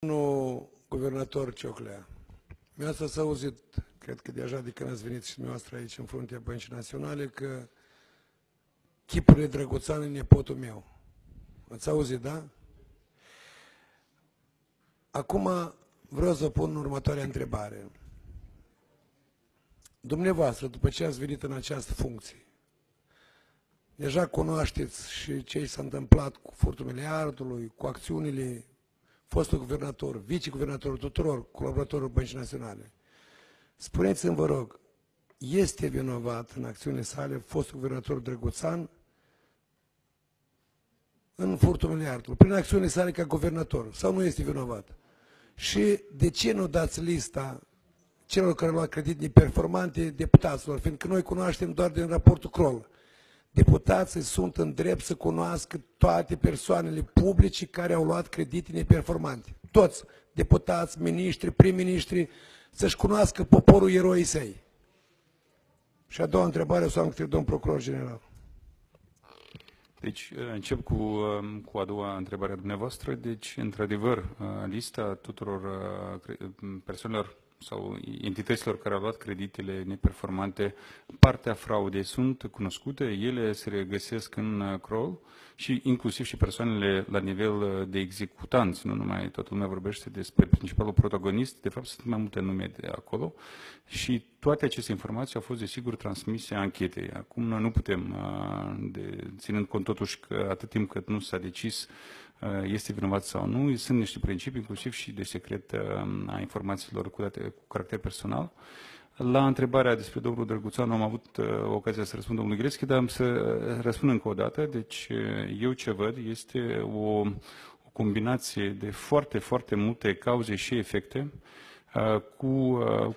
Domnul guvernator Cioclea, mi-ați auzit, cred că deja de când ați venit și dumneavoastră aici în fruntea Băncii Naționale, că Chipurile Drăguțan e nepotul meu. Ați auzit, da? Acum vreau să pun următoarea întrebare. Dumneavoastră, după ce ați venit în această funcție, deja cunoașteți și ce s-a întâmplat cu furtul miliardului, cu acțiunile fostul guvernator, viceguvernatorul, tuturor colaboratorilor Băncii Naționale. Spuneți-mi, vă rog, este vinovat în acțiunile sale fostul guvernator Drăguțan în furtul miliardului, prin acțiunile sale ca guvernator, sau nu este vinovat? Și de ce nu dați lista celor care au luat credit neperformante deputaților, fiindcă noi cunoaștem doar din raportul Kroll. Deputații sunt în drept să cunoască toate persoanele publice care au luat credite neperformante. Toți, deputați, miniștri, prim-ministri, să-și cunoască poporul eroii săi. Și a doua întrebare o să am către domnul procuror general. Deci, încep cu a doua întrebare a dumneavoastră. Deci, într-adevăr, lista tuturor persoanelor sau entităților care au luat creditele neperformante, partea fraudei sunt cunoscute, ele se regăsesc în Kroll și inclusiv și persoanele la nivel de executanți, nu numai toată lumea vorbește despre principalul protagonist, de fapt sunt mai multe nume de acolo și toate aceste informații au fost desigur transmise anchetei. Acum noi nu putem, ținând cont totuși că atât timp cât nu s-a decis este vinovat sau nu, sunt niște principii, inclusiv și de secret a informațiilor cu caracter personal. La întrebarea despre domnul Drăguțan am avut ocazia să răspund domnului Greschi, dar am să răspund încă o dată. Deci eu ce văd este o combinație de foarte, foarte multe cauze și efecte cu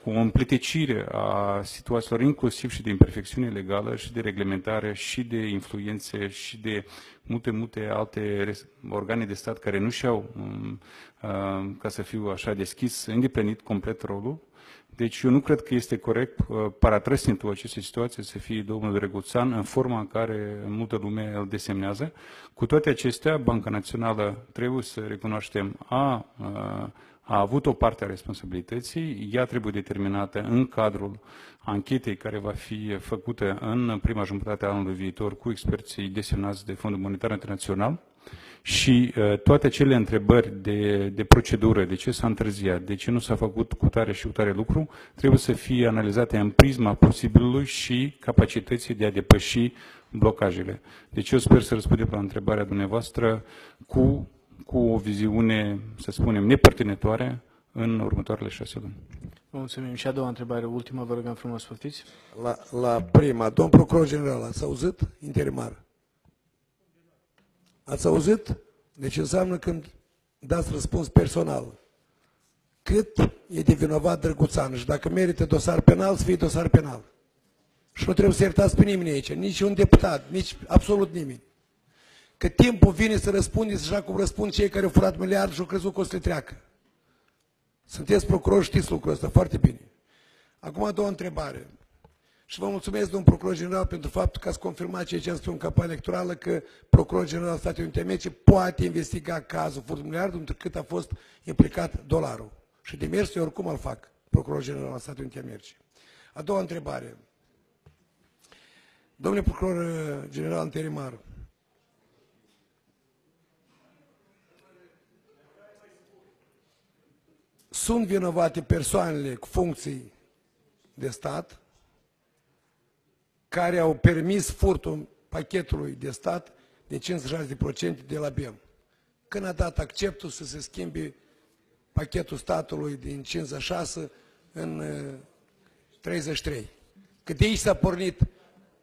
o împletecire a situațiilor, inclusiv și de imperfecțiune legală și de reglementare și de influențe și de multe alte organe de stat care nu și-au, ca să fiu așa deschis, îndeplinit complet rolul. Deci eu nu cred că este corect paratrăsnitul acestei situații să fie domnul Drăguțan în forma în care multă lume îl desemnează. Cu toate acestea, Banca Națională, trebuie să recunoaștem, a avut o parte a responsabilității, ea trebuie determinată în cadrul anchetei care va fi făcută în prima jumătate a anului viitor cu experții desemnați de Fondul Monetar Internațional și toate acele întrebări de procedură, de ce s-a întârziat, de ce nu s-a făcut cu tare și cu tare lucru, trebuie să fie analizate în prisma posibilului și capacității de a depăși blocajele. Deci eu sper să răspundem la întrebarea dumneavoastră cu o viziune, să spunem, nepărtinitoare în următoarele 6 luni. Vă mulțumim. Și a doua întrebare, ultima, vă rugăm frumos, poftiți. La prima, domn procuror general, ați auzit? Interimar. Ați auzit? Deci înseamnă când dați răspuns personal. Cât e de vinovat Drăguțan și dacă merită dosar penal, să fie dosar penal. Și nu trebuie să iertați pe nimeni aici, nici un deputat, nici absolut nimeni. Că timpul vine să răspundeți așa cum răspund cei care au furat miliard și au crezut că o să le treacă. Sunteți procuror, știți lucrul ăsta foarte bine. Acum a doua întrebare. Și vă mulțumesc, domnul procuror general, pentru faptul că ați confirmat ceea ce am spus în campania electorală, că procurorul general al Statelor Unite Americii poate investiga cazul furtului miliardului, întrucât a fost implicat dolarul. Și demersul oricum îl fac, procurorul general al Statelor Unite Americii. A doua întrebare. Domnule procuror general interimar, sunt vinovate persoanele cu funcții de stat care au permis furtul pachetului de stat de 56% de la BEM. Când a dat acceptul să se schimbe pachetul statului din 56 în 33. Că de aici s-a pornit,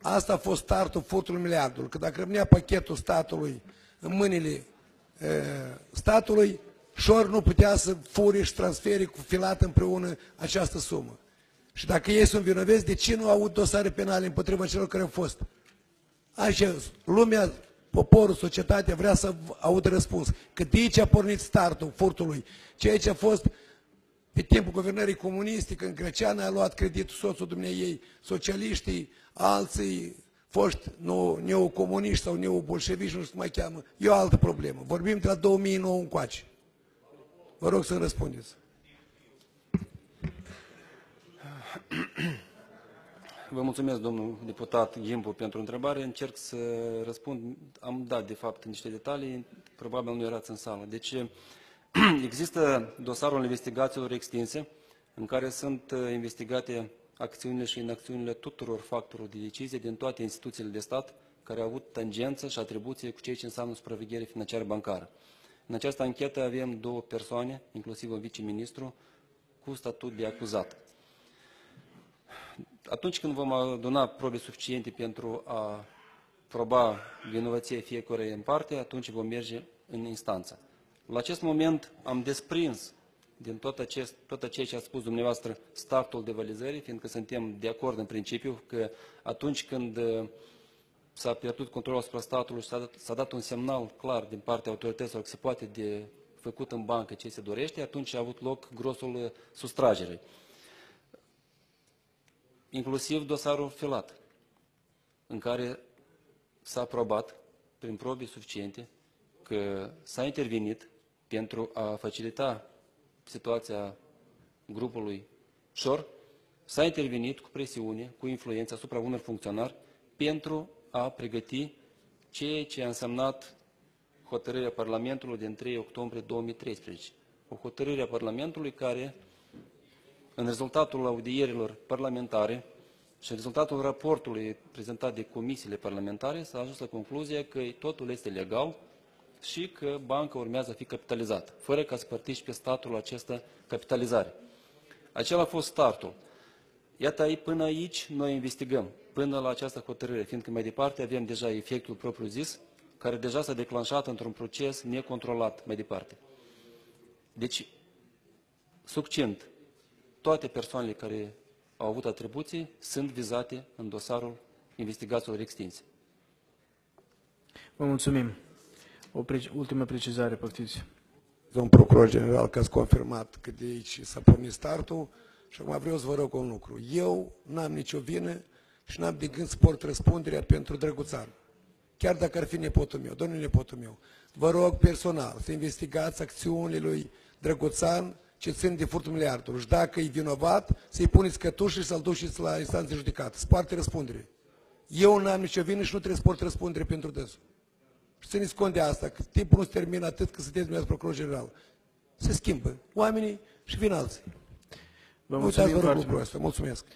asta a fost startul furtului miliardului, că dacă rămânea pachetul statului în mâinile statului, șor nu putea să fure și transfere cu filat împreună această sumă. Și dacă ei sunt vinoveți, de ce nu au dosare penale împotriva celor care au fost? Așa, lumea, poporul, societatea vrea să audă răspuns. Că de aici a pornit startul furtului. Ceea ce a fost pe timpul guvernării comuniste, când Greceanu a luat creditul soțul dumneiei, socialiștii, alții, foști neocomuniști sau neobolșeviști, nu știu cum mai cheamă, e o altă problemă. Vorbim de la 2009 încoace. Vă rog să-mi răspundeți. Vă mulțumesc, domnul deputat Ghimbu, pentru întrebare. Încerc să răspund. Am dat, de fapt, niște detalii, probabil nu erați în sală. Deci, există dosarul investigațiilor extinse, în care sunt investigate acțiunile și inacțiunile tuturor factorilor de decizie din toate instituțiile de stat care au avut tangență și atribuție cu ceea ce înseamnă supraveghere financiară bancară. În această anchetă avem 2 persoane, inclusiv un viceministru, cu statut de acuzat. Atunci când vom aduna probe suficiente pentru a proba vinovăția fiecare în parte, atunci vom merge în instanță. La acest moment am desprins din tot ceea ce a spus dumneavoastră startul de valizării, fiindcă suntem de acord în principiu că atunci când s-a pierdut controlul asupra statului și s-a dat un semnal clar din partea autorităților că se poate de făcut în bancă ce se dorește, atunci a avut loc grosul sustragerii. Inclusiv dosarul filat, în care s-a aprobat prin probe suficiente că s-a intervenit pentru a facilita situația grupului Șor, s-a intervenit cu presiune, cu influență asupra unor funcționari pentru a pregăti ceea ce a însemnat hotărârea Parlamentului din 3 octombrie 2013. O hotărâre a Parlamentului care, în rezultatul audierilor parlamentare și în rezultatul raportului prezentat de comisiile parlamentare, s-a ajuns la concluzia că totul este legal și că banca urmează a fi capitalizată, fără ca să participe statul la această capitalizare. Acela a fost startul. Iată, până aici noi investigăm, până la această hotărâre, fiindcă mai departe avem deja efectul propriu-zis, care deja s-a declanșat într-un proces necontrolat mai departe. Deci, succint, toate persoanele care au avut atribuții sunt vizate în dosarul investigațiilor extinse. Vă mulțumim. Ultimă precizare, poftiți. Domnul procuror general, că ați confirmat că de aici s-a pornit startul și acum vreau să vă rog un lucru. Eu n-am nicio vină și n-am de gând să port răspunderea pentru Drăguțan. Chiar dacă ar fi nepotul meu, domnul nepotul meu. Vă rog personal să investigați acțiunile lui Drăguțan ce țin de furtul miliardului. Și dacă e vinovat, să-i puneți cătușă și să-l duceți la instanță de judecată. Să poarte răspundere. Eu n-am nicio vină și nu trebuie să port răspundere pentru dânsul. Și țineți cont de asta, că timpul nu se termină atât că sunteți dumneavoastră procuror general. Se schimbă oamenii și vin alții. Vă Uitați, mulțumim vă rog foarte lucrul mult. ăsta. Mulțumesc.